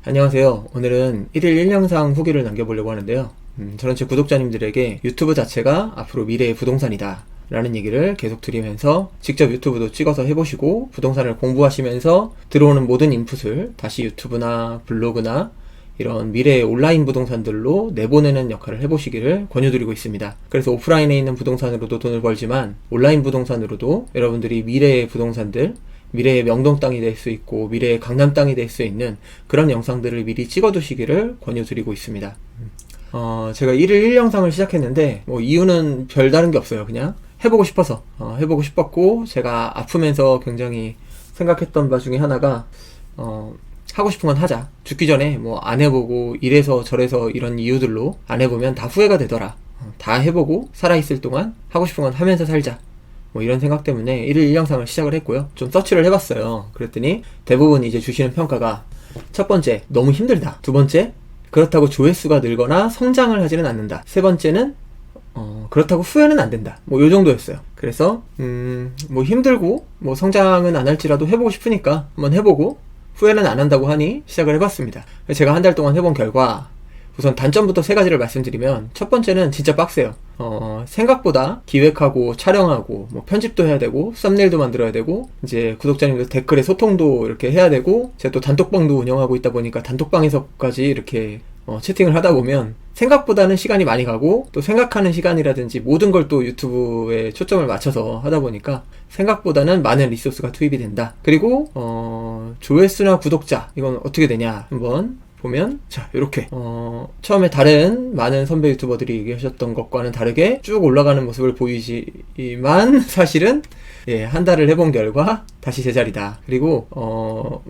안녕하세요. 오늘은 1일 1영상 후기를 남겨보려고 하는데요. 저는 제 구독자님들에게 유튜브 자체가 앞으로 미래의 부동산이다 라는 얘기를 계속 드리면서 직접 유튜브도 찍어서 해보시고 부동산을 공부하시면서 들어오는 모든 인풋을 다시 유튜브나 블로그나 이런 미래의 온라인 부동산들로 내보내는 역할을 해보시기를 권유드리고 있습니다. 그래서 오프라인에 있는 부동산으로도 돈을 벌지만 온라인 부동산으로도 여러분들이 미래의 부동산들, 미래의 명동 땅이 될 수 있고 미래의 강남 땅이 될 수 있는 그런 영상들을 미리 찍어두시기를 권유드리고 있습니다. 제가 1일 1영상을 시작했는데 이유는 별다른 게 없어요. 그냥 해보고 싶어서 해보고 싶었고, 제가 아프면서 굉장히 생각했던 바 중에 하나가 하고 싶은 건 하자. 죽기 전에 안 해보고 이래서 저래서 이런 이유들로 안 해보면 다 후회가 되더라. 다 해보고 살아있을 동안 하고 싶은 건 하면서 살자. 이런 생각 때문에 1일 1영상을 시작을 했고요. 좀 서치를 해봤어요. 그랬더니 대부분 이제 주시는 평가가 첫 번째, 너무 힘들다. 두 번째, 그렇다고 조회수가 늘거나 성장을 하지는 않는다. 세 번째는 그렇다고 후회는 안 된다. 요 정도였어요. 그래서 힘들고 성장은 안 할지라도 해보고 싶으니까 한번 해보고 후회는 안 한다고 하니 시작을 해봤습니다. 제가 한 달 동안 해본 결과 우선 단점부터 세 가지를 말씀드리면, 첫 번째는 진짜 빡세요. 생각보다 기획하고 촬영하고 편집도 해야 되고 썸네일도 만들어야 되고 이제 구독자님들 댓글에 소통도 이렇게 해야 되고, 제가 또 단톡방도 운영하고 있다 보니까 단톡방에서까지 이렇게 채팅을 하다 보면 생각보다는 시간이 많이 가고, 또 생각하는 시간이라든지 모든 걸 또 유튜브에 초점을 맞춰서 하다 보니까 생각보다는 많은 리소스가 투입이 된다. 그리고 조회수나 구독자, 이건 어떻게 되냐 한번 보면, 자, 이렇게 처음에 다른 많은 선배 유튜버들이 얘기하셨던 것과는 다르게 쭉 올라가는 모습을 보이지만 사실은 한 달을 해본 결과 다시 제자리다. 그리고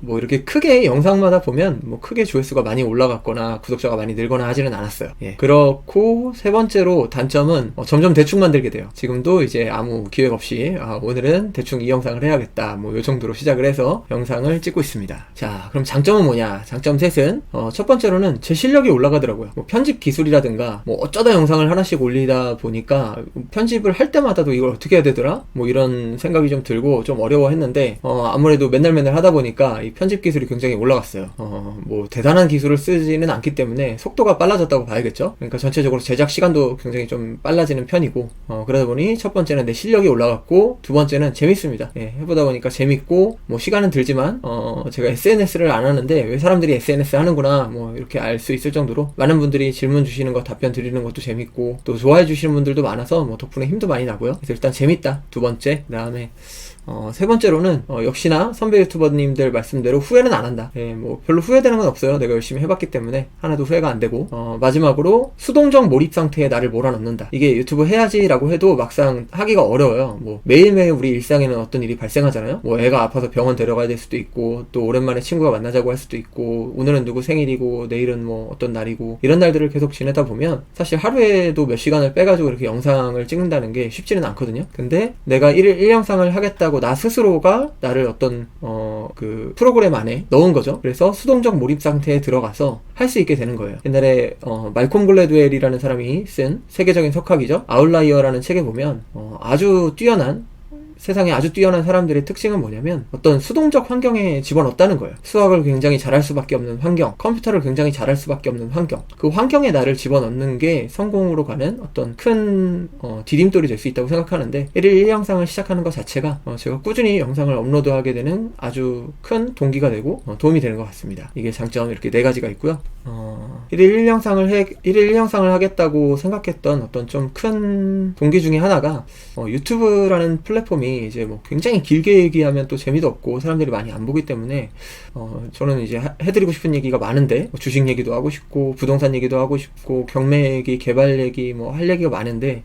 이렇게 크게 영상마다 보면 크게 조회수가 많이 올라갔거나 구독자가 많이 늘거나 하지는 않았어요. 그렇고, 세 번째로 단점은 점점 대충 만들게 돼요. 지금도 이제 아무 기획 없이 오늘은 대충 이 영상을 해야겠다, 요 정도로 시작을 해서 영상을 찍고 있습니다. 자, 그럼 장점은 뭐냐? 장점 셋은 첫 번째로는 제 실력이 올라가더라고요. 편집 기술이라든가 어쩌다 영상을 하나씩 올리다 보니까 편집을 할 때마다도 이걸 어떻게 해야 되더라? 이런 생각이 좀 들고 좀 어려워했는데, 아무래도 맨날 하다 보니까 이 편집 기술이 굉장히 올라갔어요. 대단한 기술을 쓰지는 않기 때문에 속도가 빨라졌다고 봐야겠죠. 그러니까 전체적으로 제작 시간도 굉장히 좀 빨라지는 편이고, 그러다 보니 첫 번째는 내 실력이 올라갔고, 두 번째는 재밌습니다. 해보다 보니까 재밌고, 시간은 들지만 제가 SNS를 안 하는데 왜 사람들이 SNS 하는구나 이렇게 알 수 있을 정도로 많은 분들이 질문 주시는 거 답변 드리는 것도 재밌고, 또 좋아해 주시는 분들도 많아서 덕분에 힘도 많이 나고요. 그래서 일단 재밌다, 두 번째. 그 다음에 세 번째로는 역시나 선배 유튜버님들 말씀대로 후회는 안 한다. 별로 후회되는 건 없어요. 내가 열심히 해봤기 때문에 하나도 후회가 안 되고, 마지막으로 수동적 몰입 상태에 나를 몰아넣는다. 이게 유튜브 해야지 라고 해도 막상 하기가 어려워요. 매일매일 우리 일상에는 어떤 일이 발생하잖아요. 애가 아파서 병원 데려가야 될 수도 있고, 또 오랜만에 친구가 만나자고 할 수도 있고, 오늘은 누구 생일이고 내일은 어떤 날이고, 이런 날들을 계속 지내다 보면 사실 하루에도 몇 시간을 빼가지고 이렇게 영상을 찍는다는 게 쉽지는 않거든요. 근데 내가 1일 1영상을 하겠다고 나 스스로가 나를 어떤 그 프로그램 안에 넣은 거죠. 그래서 수동적 몰입 상태에 들어가서 할 수 있게 되는 거예요. 옛날에 말콤 글래드웰이라는 사람이 쓴 세계적인 석학이죠, 아웃라이어라는 책에 보면 세상에 아주 뛰어난 사람들의 특징은 뭐냐면 어떤 수동적 환경에 집어넣었다는 거예요. 수학을 굉장히 잘할 수밖에 없는 환경, 컴퓨터를 굉장히 잘할 수밖에 없는 환경, 그 환경에 나를 집어넣는 게 성공으로 가는 어떤 큰 디딤돌이 될 수 있다고 생각하는데, 1일 1영상을 시작하는 것 자체가 제가 꾸준히 영상을 업로드하게 되는 아주 큰 동기가 되고 도움이 되는 것 같습니다. 이게 장점 이렇게 네 가지가 있고요. 1일 1영상을 하겠다고 생각했던 어떤 좀 큰 동기 중에 하나가 유튜브라는 플랫폼이 이제 굉장히 길게 얘기하면 또 재미도 없고 사람들이 많이 안 보기 때문에 저는 이제 해드리고 싶은 얘기가 많은데, 주식 얘기도 하고 싶고 부동산 얘기도 하고 싶고 경매 얘기, 개발 얘기 할 얘기가 많은데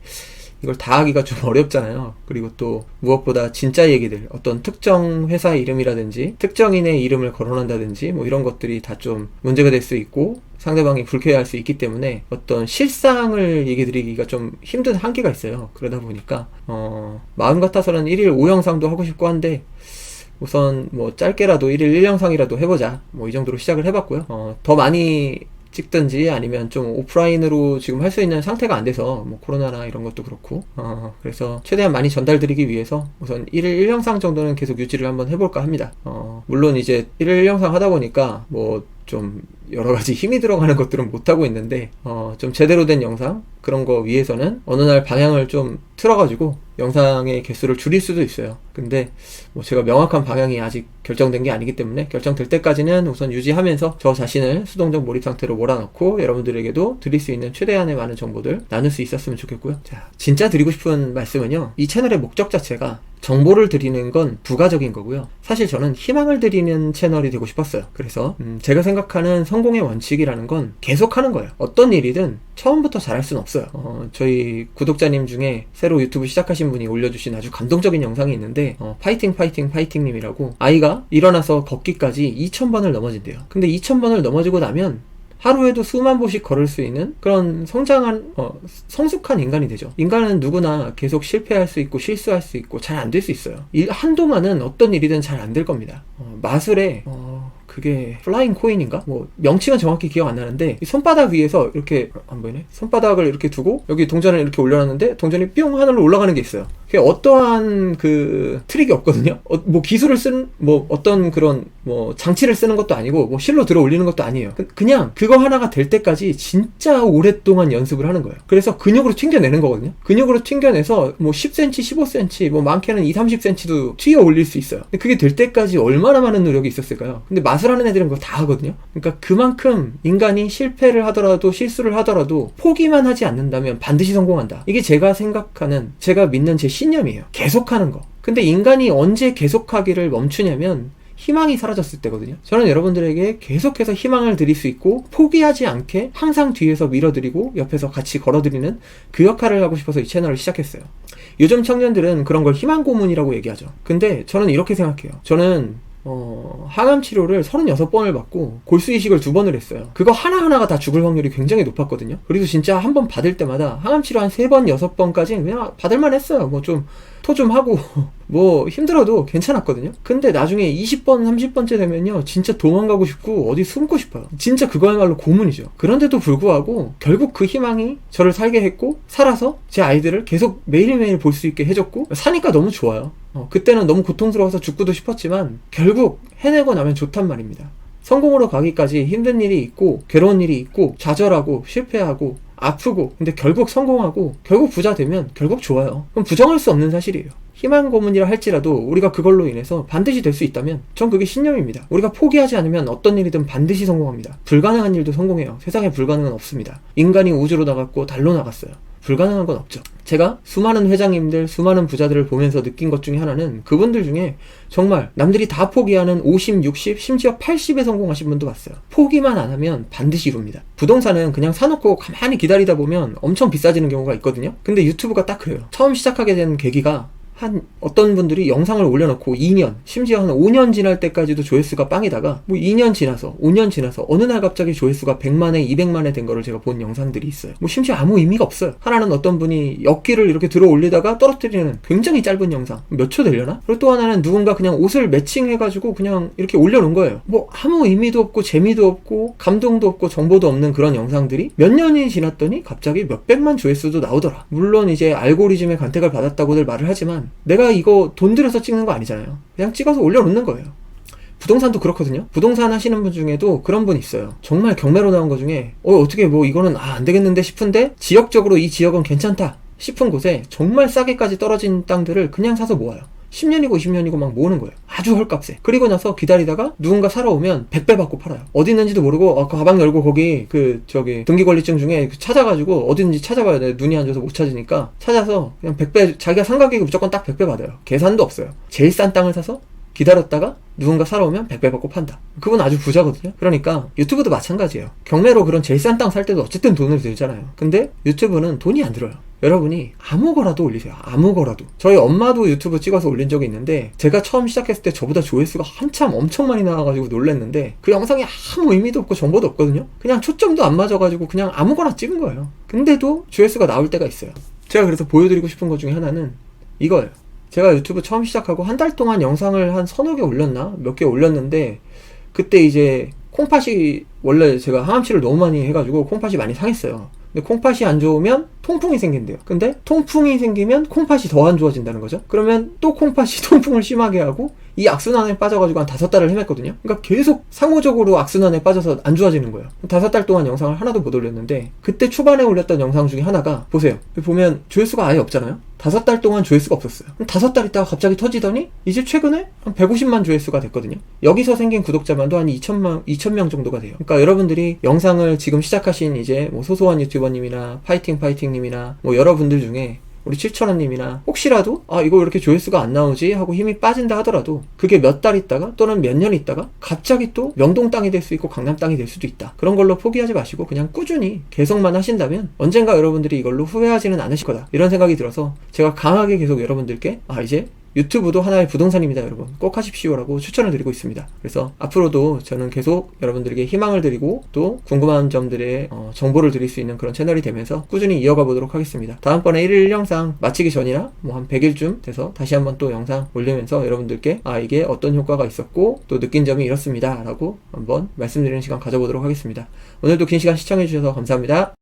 이걸 다 하기가 좀 어렵잖아요. 그리고 또 무엇보다 진짜 얘기들, 어떤 특정 회사 이름이라든지 특정인의 이름을 거론한다든지 이런 것들이 다 좀 문제가 될 수 있고 상대방이 불쾌해할 수 있기 때문에 어떤 실상을 얘기 드리기가 좀 힘든 한계가 있어요. 그러다 보니까 마음 같아서는 1일 5영상도 하고 싶고 한데, 우선 짧게라도 1일 1영상이라도 해보자, 이 정도로 시작을 해봤고요. 더 많이 찍든지 아니면 좀 오프라인으로 지금 할 수 있는 상태가 안 돼서 코로나나 이런 것도 그렇고 그래서 최대한 많이 전달드리기 위해서 우선 1일 1영상 정도는 계속 유지를 한번 해볼까 합니다. 물론 이제 1일 1영상 하다 보니까 좀 여러가지 힘이 들어가는 것들은 못하고 있는데 좀 제대로 된 영상 그런 거 위해서는 어느 날 방향을 좀 틀어가지고 영상의 개수를 줄일 수도 있어요. 근데 뭐 제가 명확한 방향이 아직 결정된 게 아니기 때문에 결정될 때까지는 우선 유지하면서 저 자신을 수동적 몰입 상태로 몰아넣고 여러분들에게도 드릴 수 있는 최대한의 많은 정보들 나눌 수 있었으면 좋겠고요. 자, 진짜 드리고 싶은 말씀은요, 이 채널의 목적 자체가 정보를 드리는 건 부가적인 거고요. 사실 저는 희망을 드리는 채널이 되고 싶었어요. 그래서 제가 생각하는 성공의 원칙이라는 건 계속하는 거예요. 어떤 일이든 처음부터 잘할 수는 없어요. 저희 구독자님 중에 새로 유튜브 시작하신 분이 올려주신 아주 감동적인 영상이 있는데 파이팅 님이라고, 아이가 일어나서 걷기까지 2000번을 넘어진대요. 근데 2000번을 넘어지고 나면 하루에도 수만 보씩 걸을 수 있는 그런 성숙한 인간이 되죠. 인간은 누구나 계속 실패할 수 있고 실수할 수 있고 잘 안 될 수 있어요. 한동안은 어떤 일이든 잘 안 될 겁니다. 마술에 그게 플라잉 코인인가? 뭐 명칭은 정확히 기억 안 나는데 손바닥 위에서 이렇게, 안 보이네? 손바닥을 이렇게 두고 여기 동전을 이렇게 올려놨는데 동전이 뿅 하늘로 올라가는 게 있어요. 그게 어떠한 그 트릭이 없거든요. 뭐 기술을 쓴 뭐 어떤 그런 뭐 장치를 쓰는 것도 아니고 뭐 실로 들어 올리는 것도 아니에요. 그냥 그거 하나가 될 때까지 진짜 오랫동안 연습을 하는 거예요. 그래서 근육으로 튕겨내는 거거든요. 근육으로 튕겨내서 뭐 10cm, 15cm, 뭐 많게는 2, 30cm도 튀어 올릴 수 있어요. 근데 그게 될 때까지 얼마나 많은 노력이 있었을까요? 근데 마술하는 애들은 그거 다 하거든요. 그러니까 그만큼 인간이 실패를 하더라도 실수를 하더라도 포기만 하지 않는다면 반드시 성공한다. 이게 제가 생각하는, 제가 믿는 제 신념이에요. 계속하는 거. 근데 인간이 언제 계속하기를 멈추냐면 희망이 사라졌을 때거든요. 저는 여러분들에게 계속해서 희망을 드릴 수 있고 포기하지 않게 항상 뒤에서 밀어드리고 옆에서 같이 걸어드리는 그 역할을 하고 싶어서 이 채널을 시작했어요. 요즘 청년들은 그런 걸 희망 고문이라고 얘기하죠. 근데 저는 이렇게 생각해요. 저는 항암 치료를 36번을 받고 골수 이식을 2번을 했어요. 그거 하나하나가 다 죽을 확률이 굉장히 높았거든요. 그래서 진짜 한 번 받을 때마다 항암 치료 한 3번, 6번까지는 그냥 받을만 했어요. 뭐 좀 토 좀 하고 뭐 힘들어도 괜찮았거든요. 근데 나중에 20번, 30번째 되면요 진짜 도망가고 싶고 어디 숨고 싶어요. 진짜 그거야말로 고문이죠. 그런데도 불구하고 결국 그 희망이 저를 살게 했고, 살아서 제 아이들을 계속 매일매일 볼 수 있게 해줬고, 사니까 너무 좋아요. 그때는 너무 고통스러워서 죽고도 싶었지만 결국 해내고 나면 좋단 말입니다. 성공으로 가기까지 힘든 일이 있고 괴로운 일이 있고 좌절하고 실패하고 아프고, 근데 결국 성공하고 결국 부자 되면 결국 좋아요. 그럼 부정할 수 없는 사실이에요. 희망 고문이라 할지라도 우리가 그걸로 인해서 반드시 될 수 있다면 전 그게 신념입니다. 우리가 포기하지 않으면 어떤 일이든 반드시 성공합니다. 불가능한 일도 성공해요. 세상에 불가능은 없습니다. 인간이 우주로 나갔고 달로 나갔어요. 불가능한 건 없죠. 제가 수많은 회장님들, 수많은 부자들을 보면서 느낀 것 중에 하나는 그분들 중에 정말 남들이 다 포기하는 50, 60, 심지어 80에 성공하신 분도 봤어요. 포기만 안 하면 반드시 이룹니다. 부동산은 그냥 사놓고 가만히 기다리다 보면 엄청 비싸지는 경우가 있거든요. 근데 유튜브가 딱 그래요. 처음 시작하게 된 계기가 어떤 분들이 영상을 올려놓고 2년, 심지어 한 5년 지날 때까지도 조회수가 빵이다가 뭐 2년 지나서 5년 지나서 어느 날 갑자기 조회수가 100만에 200만에 된 거를 제가 본 영상들이 있어요. 뭐 심지어 아무 의미가 없어요. 하나는 어떤 분이 역기를 이렇게 들어 올리다가 떨어뜨리는 굉장히 짧은 영상, 몇 초 되려나? 그리고 또 하나는 누군가 그냥 옷을 매칭해가지고 그냥 이렇게 올려놓은 거예요. 뭐 아무 의미도 없고 재미도 없고 감동도 없고 정보도 없는 그런 영상들이 몇 년이 지났더니 갑자기 몇백만 조회수도 나오더라. 물론 이제 알고리즘의 간택을 받았다고들 말을 하지만 내가 이거 돈 들여서 찍는 거 아니잖아요. 그냥 찍어서 올려놓는 거예요. 부동산도 그렇거든요. 부동산 하시는 분 중에도 그런 분 있어요. 정말 경매로 나온 거 중에 어떻게 뭐 이거는 안 되겠는데 싶은데 지역적으로 이 지역은 괜찮다 싶은 곳에 정말 싸게까지 떨어진 땅들을 그냥 사서 모아요. 10년이고 20년이고 막 모으는 거예요. 아주 헐값에. 그리고 나서 기다리다가 누군가 사러 오면 100배 받고 팔아요. 어디 있는지도 모르고 그 가방 열고 거기 등기권리증 중에 찾아가지고 어디든지 찾아봐야 돼. 눈이 안 좋아서 못 찾으니까 찾아서 그냥 100배, 자기가 산 가격이 무조건 딱 100배 받아요. 계산도 없어요. 제일 싼 땅을 사서 기다렸다가 누군가 사러 오면 100배 받고 판다. 그분 아주 부자거든요. 그러니까 유튜브도 마찬가지예요. 경매로 그런 제일 싼 땅 살 때도 어쨌든 돈을 들잖아요. 근데 유튜브는 돈이 안 들어요. 여러분이 아무거라도 올리세요. 아무거라도. 저희 엄마도 유튜브 찍어서 올린 적이 있는데 제가 처음 시작했을 때 저보다 조회수가 한참 엄청 많이 나와가지고 놀랬는데 그 영상이 아무 의미도 없고 정보도 없거든요. 그냥 초점도 안 맞아가지고 그냥 아무거나 찍은 거예요. 근데도 조회수가 나올 때가 있어요. 제가 그래서 보여드리고 싶은 것 중에 하나는 이거예요. 제가 유튜브 처음 시작하고 한 달 동안 영상을 한 서너 개 올렸나? 몇 개 올렸는데 그때 이제 콩팥이, 원래 제가 항암치를 너무 많이 해가지고 콩팥이 많이 상했어요. 근데 콩팥이 안 좋으면 통풍이 생긴대요. 근데 통풍이 생기면 콩팥이 더 안 좋아진다는 거죠. 그러면 또 콩팥이 통풍을 심하게 하고 이 악순환에 빠져가지고 한 5달을 헤맸거든요. 그러니까 계속 상호적으로 악순환에 빠져서 안 좋아지는 거예요. 5달 동안 영상을 하나도 못 올렸는데, 그때 초반에 올렸던 영상 중에 하나가, 보세요. 보면 조회수가 아예 없잖아요. 5달 동안 조회수가 없었어요. 5달 있다가 갑자기 터지더니 이제 최근에 한 150만 조회수가 됐거든요. 여기서 생긴 구독자만도 한 2,000명 정도가 돼요. 그러니까 여러분들이 영상을 지금 시작하신 이제 뭐 소소한 유튜버님이나 파이팅님이나 뭐 여러분들 중에 우리 7,000원님이나 혹시라도 이거 이렇게 조회수가 안 나오지 하고 힘이 빠진다 하더라도 그게 몇 달 있다가 또는 몇 년 있다가 갑자기 또 명동 땅이 될 수 있고 강남 땅이 될 수도 있다. 그런 걸로 포기하지 마시고 그냥 꾸준히 계속만 하신다면 언젠가 여러분들이 이걸로 후회하지는 않으실 거다. 이런 생각이 들어서 제가 강하게 계속 여러분들께 이제 유튜브도 하나의 부동산입니다, 여러분. 꼭 하십시오라고 추천을 드리고 있습니다. 그래서 앞으로도 저는 계속 여러분들에게 희망을 드리고 또 궁금한 점들의 정보를 드릴 수 있는 그런 채널이 되면서 꾸준히 이어가 보도록 하겠습니다. 다음번에 1일 영상 마치기 전이나 뭐 한 100일쯤 돼서 다시 한번 또 영상 올리면서 여러분들께 이게 어떤 효과가 있었고 또 느낀 점이 이렇습니다 라고 한번 말씀드리는 시간 가져보도록 하겠습니다. 오늘도 긴 시간 시청해주셔서 감사합니다.